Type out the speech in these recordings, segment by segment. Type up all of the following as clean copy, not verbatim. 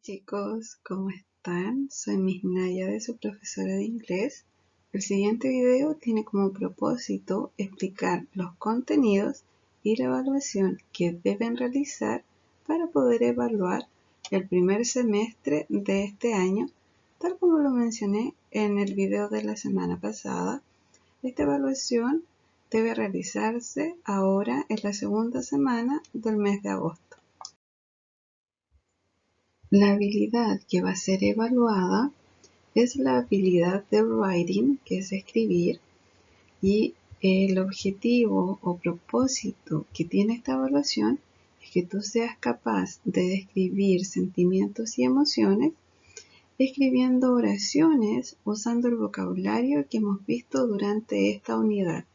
Chicos, ¿cómo están? Soy Miss Naya, su profesora de inglés. El siguiente video tiene como propósito explicar los contenidos y la evaluación que deben realizar para poder evaluar el primer semestre de este año, tal como lo mencioné en el video de la semana pasada. Esta evaluación debe realizarse ahora en la segunda semana del mes de agosto. La habilidad que va a ser evaluada es la habilidad de writing, que es escribir, y el objetivo o propósito que tiene esta evaluación es que tú seas capaz de describir sentimientos y emociones escribiendo oraciones usando el vocabulario que hemos visto durante esta unidad.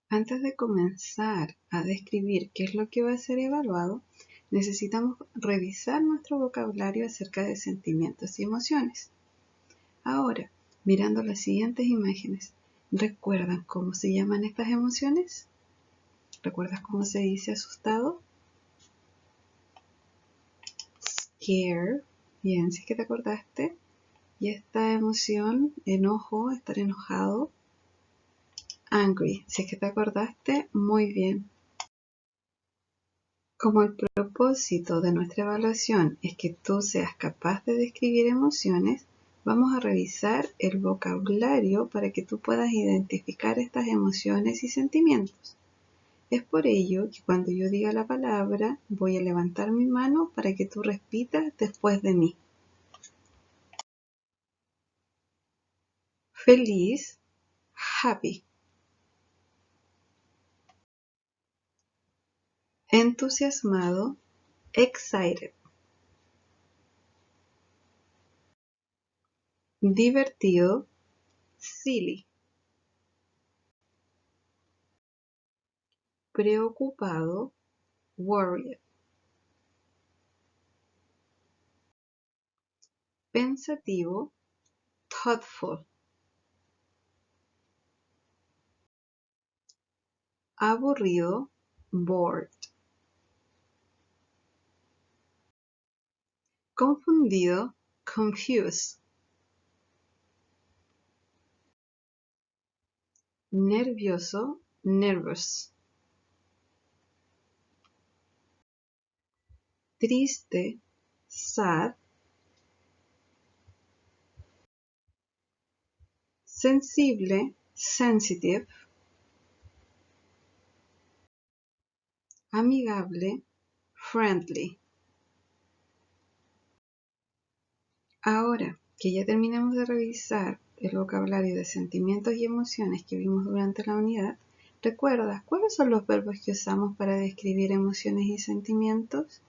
Antes de comenzar a describir qué es lo que va a ser evaluado, necesitamos revisar nuestro vocabulario acerca de sentimientos y emociones. Ahora, mirando las siguientes imágenes, ¿recuerdan cómo se llaman estas emociones? ¿Recuerdas cómo se dice asustado? Scare. Bien, si es que te acordaste. Y esta emoción, enojo, estar enojado. Angry, si es que te acordaste, muy bien. Como el propósito de nuestra evaluación es que tú seas capaz de describir emociones, vamos a revisar el vocabulario para que tú puedas identificar estas emociones y sentimientos. Es por ello que cuando yo diga la palabra, voy a levantar mi mano para que tú repitas después de mí. Feliz, happy. Entusiasmado, excited. Divertido, silly. Preocupado, worried. Pensativo, thoughtful. Aburrido, bored. Confundido, confused. Nervioso, nervous. Triste, sad. Sensible, sensitive. Amigable, friendly. Ahora que ya terminamos de revisar el vocabulario de sentimientos y emociones que vimos durante la unidad, ¿recuerdas cuáles son los verbos que usamos para describir emociones y sentimientos?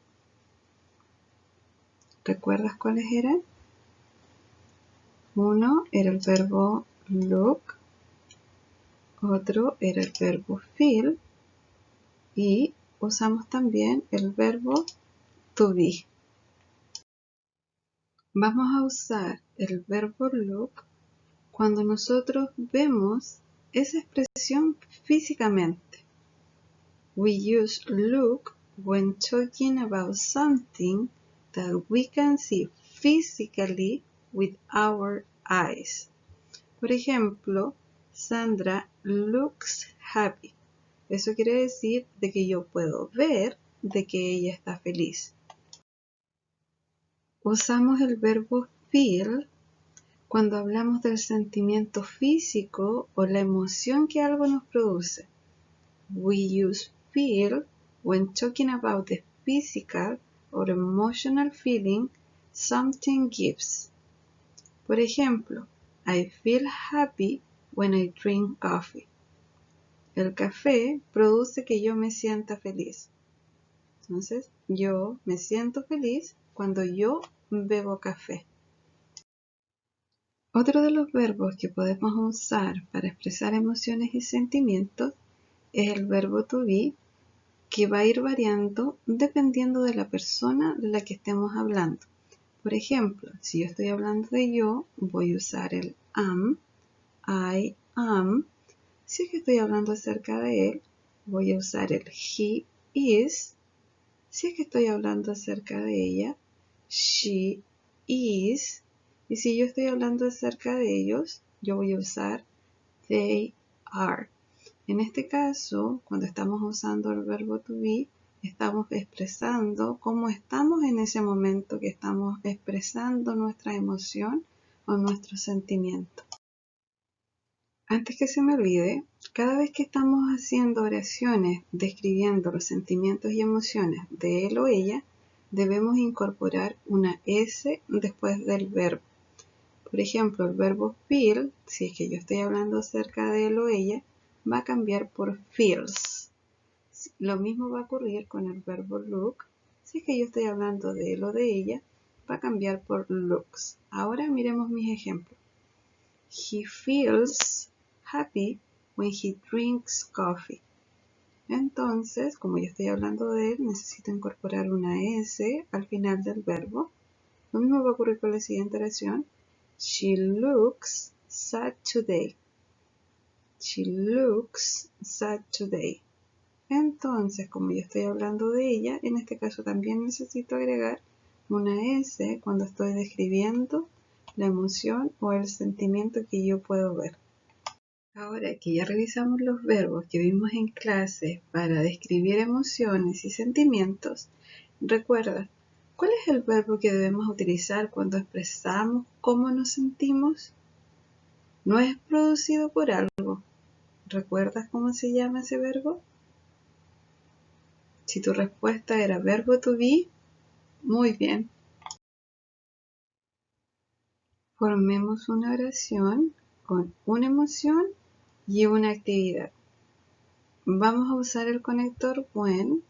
¿Recuerdas cuáles eran? Uno era el verbo look, otro era el verbo feel y usamos también el verbo to be. Vamos a usar el verbo look cuando nosotros vemos esa expresión físicamente. We use look when talking about something that we can see physically with our eyes. Por ejemplo, Sandra looks happy. Eso quiere decir de que yo puedo ver de que ella está feliz. Usamos el verbo feel cuando hablamos del sentimiento físico o la emoción que algo nos produce. We use feel when talking about the physical or emotional feeling something gives. Por ejemplo, I feel happy when I drink coffee. El café produce que yo me sienta feliz. Entonces, yo me siento feliz cuando yo bebo café. Otro de los verbos que podemos usar para expresar emociones y sentimientos es el verbo to be, que va a ir variando dependiendo de la persona de la que estemos hablando. Por ejemplo, si yo estoy hablando de yo, voy a usar el am, I am. Si es que estoy hablando acerca de él, voy a usar el he is. Si es que estoy hablando acerca de ella, she is. Y si yo estoy hablando acerca de ellos, yo voy a usar they are. En este caso, cuando estamos usando el verbo to be, estamos expresando cómo estamos en ese momento, que estamos expresando nuestra emoción o nuestro sentimiento. Antes que se me olvide, cada vez que estamos haciendo oraciones describiendo los sentimientos y emociones de él o ella, debemos incorporar una S después del verbo. Por ejemplo, el verbo feel, si es que yo estoy hablando acerca de él o ella, va a cambiar por feels. Lo mismo va a ocurrir con el verbo look. Si es que yo estoy hablando de él o de ella, va a cambiar por looks. Ahora miremos mis ejemplos. He feels happy when he drinks coffee. Entonces, como yo estoy hablando de él, necesito incorporar una S al final del verbo. Lo mismo va a ocurrir con la siguiente oración. She looks sad today. She looks sad today. Entonces, como yo estoy hablando de ella, en este caso también necesito agregar una S cuando estoy describiendo la emoción o el sentimiento que yo puedo ver. Ahora que ya revisamos los verbos que vimos en clase para describir emociones y sentimientos, recuerda, ¿cuál es el verbo que debemos utilizar cuando expresamos cómo nos sentimos? No es producido por algo. ¿Recuerdas cómo se llama ese verbo? Si tu respuesta era verbo to be, muy bien. Formemos una oración con una emoción y una actividad. Vamos a usar el conector when,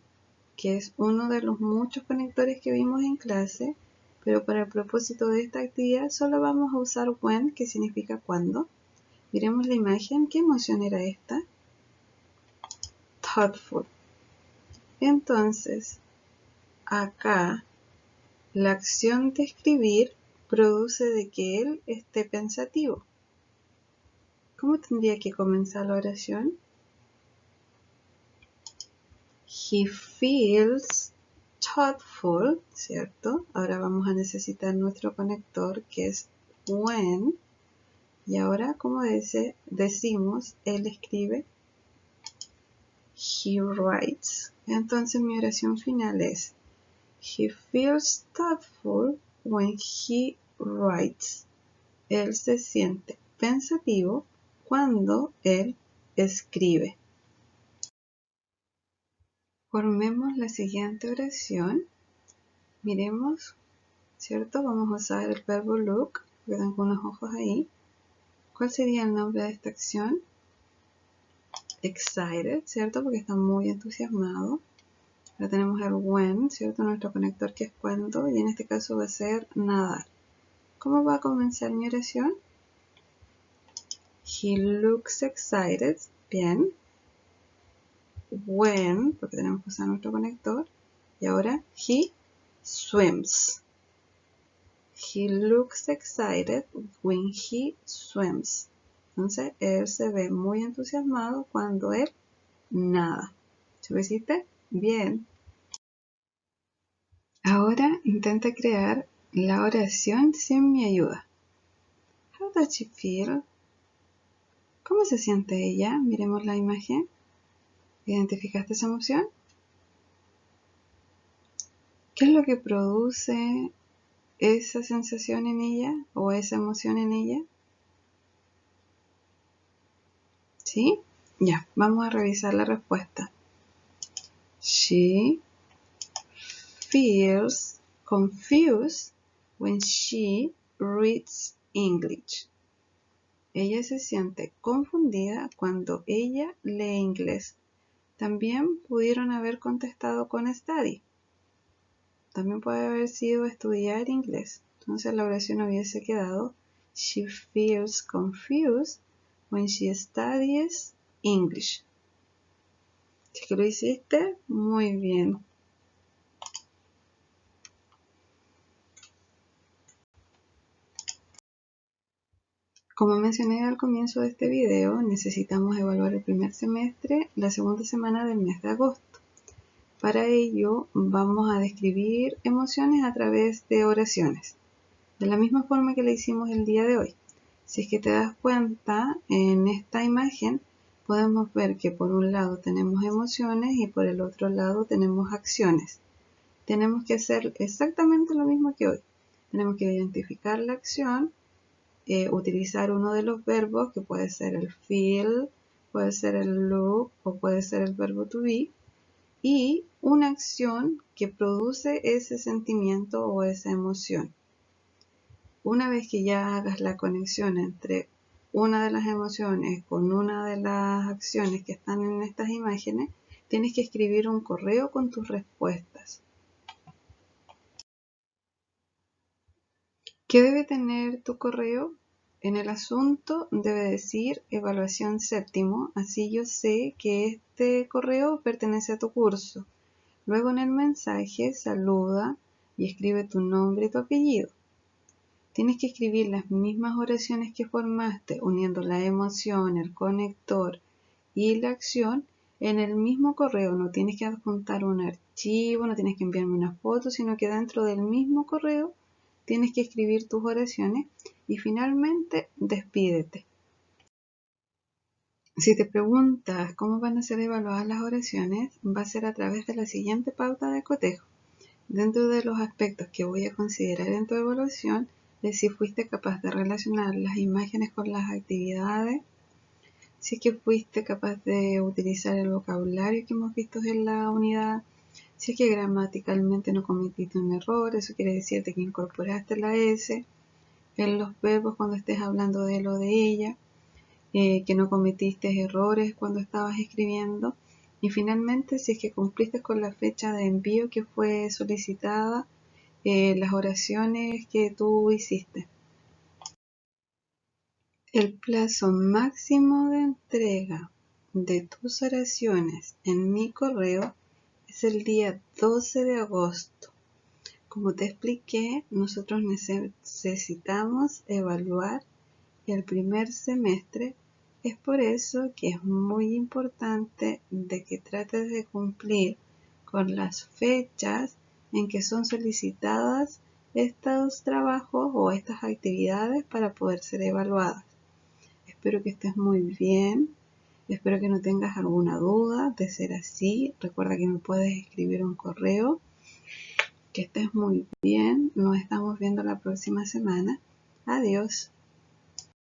que es uno de los muchos conectores que vimos en clase, pero para el propósito de esta actividad solo vamos a usar when, que significa cuando. Miremos la imagen. ¿Qué emoción era esta? Thoughtful. Entonces, acá la acción de escribir produce de que él esté pensativo. ¿Cómo tendría que comenzar la oración? He feels thoughtful, ¿cierto? Ahora vamos a necesitar nuestro conector que es when. Y ahora, como decimos, él escribe he writes. Entonces mi oración final es he feels thoughtful when he writes. Él se siente pensativo cuando él escribe. Formemos la siguiente oración. Miremos, ¿cierto? Vamos a usar el verbo look, que tengo unos ojos ahí. ¿Cuál sería el nombre de esta acción? Excited, ¿cierto? Porque está muy entusiasmado. Ahora tenemos el when, ¿cierto? Nuestro conector que es cuando, y en este caso va a ser nadar. ¿Cómo va a comenzar mi oración? He looks excited. Bien. When, porque tenemos que usar nuestro conector. Y ahora, he swims. He looks excited when he swims. Entonces, él se ve muy entusiasmado cuando él nada. ¿Se lo hiciste? Bien. Ahora intenta crear la oración sin mi ayuda. How does she feel? ¿Cómo se siente ella? Miremos la imagen. ¿Identificaste esa emoción? ¿Qué es lo que produce esa sensación en ella o esa emoción en ella? ¿Sí? Ya, vamos a revisar la respuesta. She feels confused when she reads English. Ella se siente confundida cuando ella lee inglés. También pudieron haber contestado con study. También puede haber sido estudiar inglés. Entonces la oración hubiese quedado she feels confused when she studies English. Si que lo hiciste, muy bien. Como mencioné al comienzo de este video, necesitamos evaluar el primer semestre, la segunda semana del mes de agosto. Para ello vamos a describir emociones a través de oraciones, de la misma forma que lo hicimos el día de hoy. Si es que te das cuenta, en esta imagen podemos ver que por un lado tenemos emociones y por el otro lado tenemos acciones. Tenemos que hacer exactamente lo mismo que hoy. Tenemos que identificar la acción, utilizar uno de los verbos, que puede ser el feel, puede ser el look o puede ser el verbo to be, y una acción que produce ese sentimiento o esa emoción. Una vez que ya hagas la conexión entre una de las emociones con una de las acciones que están en estas imágenes, tienes que escribir un correo con tus respuestas. ¿Qué debe tener tu correo? En el asunto debe decir evaluación séptimo, así yo sé que este correo pertenece a tu curso. Luego en el mensaje saluda y escribe tu nombre y tu apellido. Tienes que escribir las mismas oraciones que formaste, uniendo la emoción, el conector y la acción en el mismo correo. No tienes que adjuntar un archivo, no tienes que enviarme una foto, sino que dentro del mismo correo tienes que escribir tus oraciones y finalmente despídete. Si te preguntas cómo van a ser evaluadas las oraciones, va a ser a través de la siguiente pauta de cotejo. Dentro de los aspectos que voy a considerar en tu evaluación es si fuiste capaz de relacionar las imágenes con las actividades, si es que fuiste capaz de utilizar el vocabulario que hemos visto en la unidad, si es que gramaticalmente no cometiste un error, eso quiere decirte que incorporaste la S en los verbos cuando estés hablando de él o de ella, que no cometiste errores cuando estabas escribiendo, y finalmente si es que cumpliste con la fecha de envío que fue solicitada, las oraciones que tú hiciste. El plazo máximo de entrega de tus oraciones en mi correo es el día 12 de agosto. Como te expliqué, nosotros necesitamos evaluar el primer semestre. Es por eso que es muy importante de que trates de cumplir con las fechas en que son solicitadas estos trabajos o estas actividades para poder ser evaluadas. Espero que estés muy bien. Espero que no tengas alguna duda. De ser así, recuerda que me puedes escribir un correo. Que estés muy bien. Nos estamos viendo la próxima semana. Adiós.